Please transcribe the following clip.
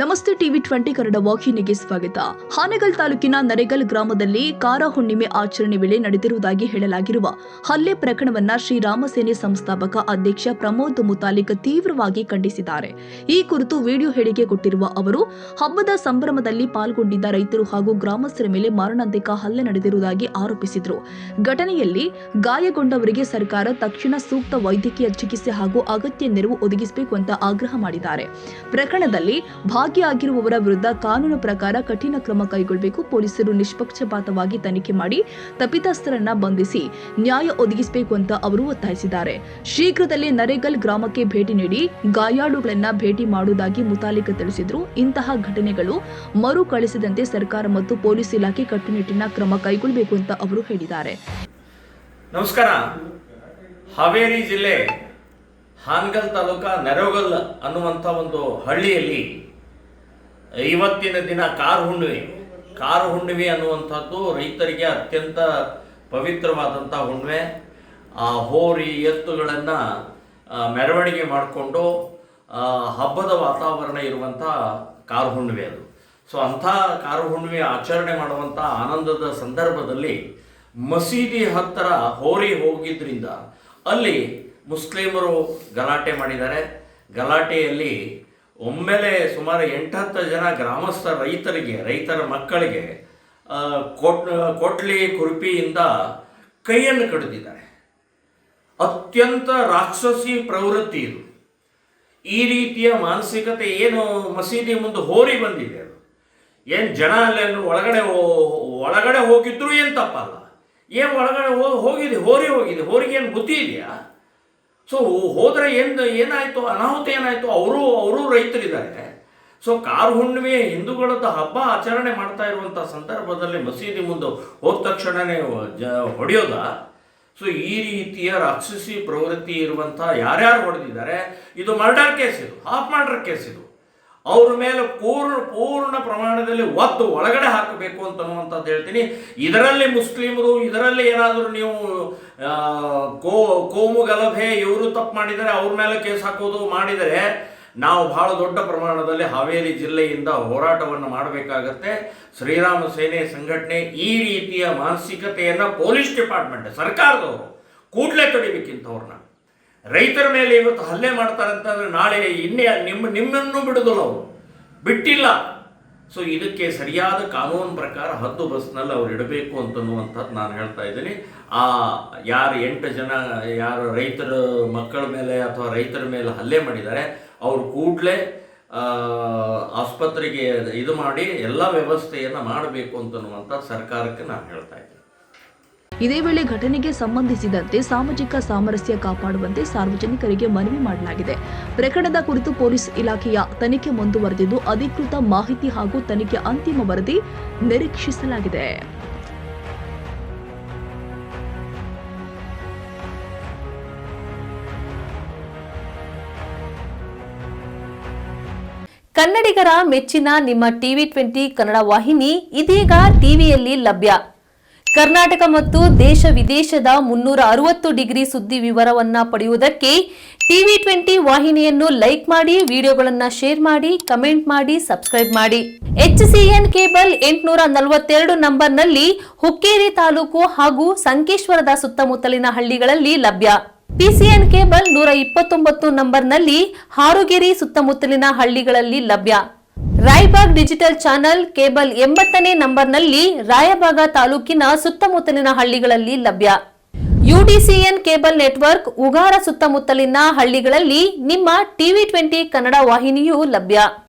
ನಮಸ್ತೆ ಟಿವಿ 20 ಕನ್ನಡ ವಾಹಿನಿಗೆ ಸ್ವಾಗತ. ಹಾನಗಲ್ ತಾಲೂಕಿನ ನರೇಗಲ್ ಗ್ರಾಮದಲ್ಲಿ ಕಾರ ಹುಣ್ಣಿಮೆ ಆಚರಣೆ ವೇಳೆ ನಡೆದಿರುವುದಾಗಿ ಹೇಳಲಾಗಿರುವ ಹಲ್ಲೆ ಪ್ರಕರಣವನ್ನ ಶ್ರೀರಾಮ ಸೇನೆ ಸಂಸ್ಥಾಪಕ ಅಧ್ಯಕ್ಷ ಪ್ರಮೋದ್ ಮುತಾಲಿಕ್ ತೀವ್ರವಾಗಿ ಖಂಡಿಸಿದ್ದಾರೆ. ಈ ಕುರಿತು ವಿಡಿಯೋ ಹೇಳಿಕೆ ಕೊಟ್ಟಿರುವ ಅವರು, ಹಬ್ಬದ ಸಂಭ್ರಮದಲ್ಲಿ ಪಾಲ್ಗೊಂಡಿದ್ದ ರೈತರು ಹಾಗೂ ಗ್ರಾಮಸ್ಥರ ಮೇಲೆ ಮಾರಣಾಂತಿಕ ಹಲ್ಲೆ ನಡೆದಿರುವುದಾಗಿ ಆರೋಪಿಸಿದರು. ಘಟನೆಯಲ್ಲಿ ಗಾಯಗೊಂಡವರಿಗೆ ಸರ್ಕಾರ ತಕ್ಷಣ ಸೂಕ್ತ ವೈದ್ಯಕೀಯ ಚಿಕಿತ್ಸೆ ಹಾಗೂ ಅಗತ್ಯ ನೆರವು ಒದಗಿಸಬೇಕು ಅಂತ ಆಗ್ರಹ ಮಾಡಿದ್ದಾರೆ. ಪ್ರಕರಣದಲ್ಲಿ ಭಾಗಿಯಾಗಿರುವವರ ವಿರುದ್ಧ ಕಾನೂನು ಪ್ರಕಾರ ಕಠಿಣ ಕ್ರಮ ಕೈಗೊಳ್ಳಬೇಕು. ಪೊಲೀಸರು ನಿಷ್ಪಕ್ಷಪಾತವಾಗಿ ತನಿಖೆ ಮಾಡಿ ತಪ್ಪಿತಸ್ಥರನ್ನ ಬಂಧಿಸಿ ನ್ಯಾಯ ಒದಗಿಸಬೇಕು ಅಂತ ಅವರು ಒತ್ತಾಯಿಸಿದ್ದಾರೆ. ಶೀಘ್ರದಲ್ಲೇ ನರೇಗಲ್ ಗ್ರಾಮಕ್ಕೆ ಭೇಟಿ ನೀಡಿ ಗಾಯಾಳುಗಳನ್ನ ಭೇಟಿ ಮಾಡುವುದಾಗಿ ಮುತಾಲಿಕ್ ತಿಳಿಸಿದ್ರು. ಇಂತಹ ಘಟನೆಗಳು ಮರುಕಳಿಸದಂತೆ ಸರ್ಕಾರ ಮತ್ತು ಪೊಲೀಸ್ ಇಲಾಖೆ ಕಟ್ಟುನಿಟ್ಟಿನ ಕ್ರಮ ಕೈಗೊಳ್ಳಬೇಕು ಅಂತ ಅವರು ಹೇಳಿದ್ದಾರೆ. ನಮಸ್ಕಾರ. ಹಾವೇರಿ ಜಿಲ್ಲೆ ಹಾನಗಲ್ ತಾಲೂಕ ನರೇಗಲ್ ಅನ್ನುವಂಥ ಒಂದು ಹಳ್ಳಿಯಲ್ಲಿ ಇವತ್ತಿನ ದಿನ ಕಾರು ಹುಣ್ಣಿಮೆ ಅನ್ನುವಂಥದ್ದು ರೈತರಿಗೆ ಅತ್ಯಂತ ಪವಿತ್ರವಾದಂಥ ಹುಣ್ಣಿಮೆ. ಆ ಹೋರಿ ಎತ್ತುಗಳನ್ನು ಮೆರವಣಿಗೆ ಮಾಡಿಕೊಂಡು ಹಬ್ಬದ ವಾತಾವರಣ ಇರುವಂಥ ಕಾರು ಹುಣ್ಣಿಮೆ ಅದು. ಸೊ ಅಂಥ ಕಾರು ಹುಣ್ಣಿಮೆ ಆಚರಣೆ ಮಾಡುವಂಥ ಆನಂದದ ಸಂದರ್ಭದಲ್ಲಿ ಮಸೀದಿ ಹತ್ತಿರ ಹೋರಿ ಹೋಗಿದ್ದರಿಂದ ಅಲ್ಲಿ ಮುಸ್ಲಿಮರು ಗಲಾಟೆ ಮಾಡಿದ್ದಾರೆ. ಗಲಾಟೆಯಲ್ಲಿ ಒಮ್ಮೆಲೆ ಸುಮಾರು 8-10 ಜನ ಗ್ರಾಮಸ್ಥ ರೈತರ ಮಕ್ಕಳಿಗೆ ಕೊಟ್ಲಿ ಕುರುಪಿಯಿಂದ ಕೈಯನ್ನು ಕಡಿದಿದ್ದಾರೆ. ಅತ್ಯಂತ ರಾಕ್ಷಸಿ ಪ್ರವೃತ್ತಿ ಇದು. ಈ ರೀತಿಯ ಮಾನಸಿಕತೆ ಏನು ಮಸೀದಿ ಮುಂದೆ ಹೋರಿ ಬಂದಿದೆ, ಅದು ಏನು ಜನ ಅಲ್ಲೇನು ಒಳಗಡೆ ಹೋಗಿದ್ರು ಏನು ತಪ್ಪಲ್ಲ. ಏನು ಒಳಗಡೆ ಹೋಗಿದೆ ಹೋರಿಗೆ ಏನು ಬುದ್ಧಿ ಇದೆಯಾ? ಸೊ ಹೋದರೆ ಏನಾಯಿತು, ಅನಾಹುತ ಏನಾಯಿತು? ಅವರು ರೈತರಿದ್ದಾರೆ. ಸೊ ಕಾರು ಹುಣ್ಣಿಮೆ ಹಿಂದೂಗಳದ್ದು ಹಬ್ಬ ಆಚರಣೆ ಮಾಡ್ತಾ ಇರುವಂಥ ಸಂದರ್ಭದಲ್ಲಿ ಮಸೀದಿ ಮುಂದೆ ಹೋದ ತಕ್ಷಣವೇ ಹೊಡೆಯೋದ? ಸೊ ಈ ರೀತಿಯ ರಾಕ್ಷಸಿ ಪ್ರವೃತ್ತಿ ಇರುವಂಥ ಯಾರ್ಯಾರು ಹೊಡೆದಿದ್ದಾರೆ, ಇದು ಮರ್ಡರ್ ಕೇಸ್, ಇದು ಹಾಫ್ ಮರ್ಡರ್ ಕೇಸ್. ಇದು ಅವ್ರ ಮೇಲೆ ಪೂರ್ಣ ಪ್ರಮಾಣದಲ್ಲಿ ಒತ್ತು ಒಳಗಡೆ ಹಾಕಬೇಕು ಅಂತನ್ನುವಂಥದ್ದು ಹೇಳ್ತೀನಿ. ಇದರಲ್ಲಿ ಮುಸ್ಲಿಮರು, ಇದರಲ್ಲಿ ಏನಾದರೂ ನೀವು ಕೋಮು ಗಲಭೆ ಇವರು ತಪ್ಪು ಮಾಡಿದರೆ ಅವ್ರ ಮೇಲೆ ಕೇಸ್ ಹಾಕೋದು ಮಾಡಿದರೆ ನಾವು ಬಹಳ ದೊಡ್ಡ ಪ್ರಮಾಣದಲ್ಲಿ ಹಾವೇರಿ ಜಿಲ್ಲೆಯಿಂದ ಹೋರಾಟವನ್ನು ಮಾಡಬೇಕಾಗತ್ತೆ. ಶ್ರೀರಾಮ ಸೇನೆ ಸಂಘಟನೆ ಈ ರೀತಿಯ ಮಾನಸಿಕತೆಯನ್ನು ಪೊಲೀಸ್ ಡಿಪಾರ್ಟ್ಮೆಂಟ್, ಸರ್ಕಾರದವರು ಕೂಡಲೇ ತಡಿಬೇಕಿಂತವ್ರನ್ನ. ರೈತರ ಮೇಲೆ ಇವತ್ತು ಹಲ್ಲೆ ಮಾಡ್ತಾರೆ ಅಂತಂದರೆ ನಾಳೆ ನಿಮ್ಮನ್ನು ಬಿಡೋದಿಲ್ಲ, ಅವರು ಬಿಟ್ಟಿಲ್ಲ. ಸೊ ಇದಕ್ಕೆ ಸರಿಯಾದ ಕಾನೂನು ಪ್ರಕಾರ ಹದ್ದು ಬಸ್ನಲ್ಲಿ ಅವ್ರು ಇಡಬೇಕು ಅಂತನ್ನುವಂಥದ್ದು ನಾನು ಹೇಳ್ತಾ ಇದ್ದೀನಿ. ಯಾರು 8 ಜನ ಯಾರು ರೈತರ ಮಕ್ಕಳ ಮೇಲೆ ಅಥವಾ ರೈತರ ಮೇಲೆ ಹಲ್ಲೆ ಮಾಡಿದ್ದಾರೆ ಅವರು ಕೂಡಲೇ ಆಸ್ಪತ್ರೆಗೆ ಇದು ಮಾಡಿ ಎಲ್ಲ ವ್ಯವಸ್ಥೆಯನ್ನು ಮಾಡಬೇಕು ಅಂತನ್ನುವಂಥ ಸರ್ಕಾರಕ್ಕೆ ನಾನು ಹೇಳ್ತಾ ಇದ್ದೀನಿ. ಇದೇ ವೇಳೆ ಘಟನೆಗೆ ಸಂಬಂಧಿಸಿದಂತೆ ಸಾಮಾಜಿಕ ಸಾಮರಸ್ಯ ಕಾಪಾಡುವಂತೆ ಸಾರ್ವಜನಿಕರಿಗೆ ಮನವಿ ಮಾಡಲಾಗಿದೆ. ಪ್ರಕರಣದ ಕುರಿತು ಪೊಲೀಸ್ ಇಲಾಖೆಯ ತನಿಖೆ ಮುಂದುವರೆದಿದ್ದು ಅಧಿಕೃತ ಮಾಹಿತಿ ಹಾಗೂ ತನಿಖೆ ಅಂತಿಮ ವರದಿ ನಿರೀಕ್ಷಿಸಲಾಗಿದೆ. ಕನ್ನಡಿಗರ ಮೆಚ್ಚಿನ ನಿಮ್ಮ ಟಿವಿ 20 ಕನ್ನಡ ವಾಹಿನಿ ಇದೀಗ ಟಿವಿಯಲ್ಲಿ ಲಭ್ಯ. ಕರ್ನಾಟಕ ಮತ್ತು ದೇಶ ವಿದೇಶದ 360 ಡಿಗ್ರಿ ಸುದ್ದಿ ವಿವರವನ್ನ ಪಡೆಯುವುದಕ್ಕೆ ಟಿವಿ 20 ವಾಹಿನಿಯನ್ನು ಲೈಕ್ ಮಾಡಿ, ವಿಡಿಯೋಗಳನ್ನು ಶೇರ್ ಮಾಡಿ, ಕಮೆಂಟ್ ಮಾಡಿ, ಸಬ್ಸ್ಕ್ರೈಬ್ ಮಾಡಿ. HCN ಕೇಬಲ್ 842 ನಂಬರ್ನಲ್ಲಿ ಹುಕ್ಕೇರಿ ತಾಲೂಕು ಹಾಗೂ ಸಂಕೇಶ್ವರದ ಸುತ್ತಮುತ್ತಲಿನ ಹಳ್ಳಿಗಳಲ್ಲಿ ಲಭ್ಯ. PCN ಕೇಬಲ್ 129 ನಂಬರ್ನಲ್ಲಿ ಹಾರುಗೆರೆ ಸುತ್ತಮುತ್ತಲಿನ ಹಳ್ಳಿಗಳಲ್ಲಿ ಲಭ್ಯ. ರಾಯಬಾಗ್ ಡಿಜಿಟಲ್ ಚಾನೆಲ್ ಕೇಬಲ್ 80ನೇ ನಂಬರ್ನಲ್ಲಿ ರಾಯಬಾಗ ತಾಲೂಕಿನ ಸುತ್ತಮುತ್ತಲಿನ ಹಳ್ಳಿಗಳಲ್ಲಿ ಲಭ್ಯ. UDCN ಕೇಬಲ್ ನೆಟ್ವರ್ಕ್ ಉಗಾರ ಸುತ್ತಮುತ್ತಲಿನ ಹಳ್ಳಿಗಳಲ್ಲಿ ನಿಮ್ಮ ಟಿವಿ 20 ಕನ್ನಡ ವಾಹಿನಿಯೂ ಲಭ್ಯ.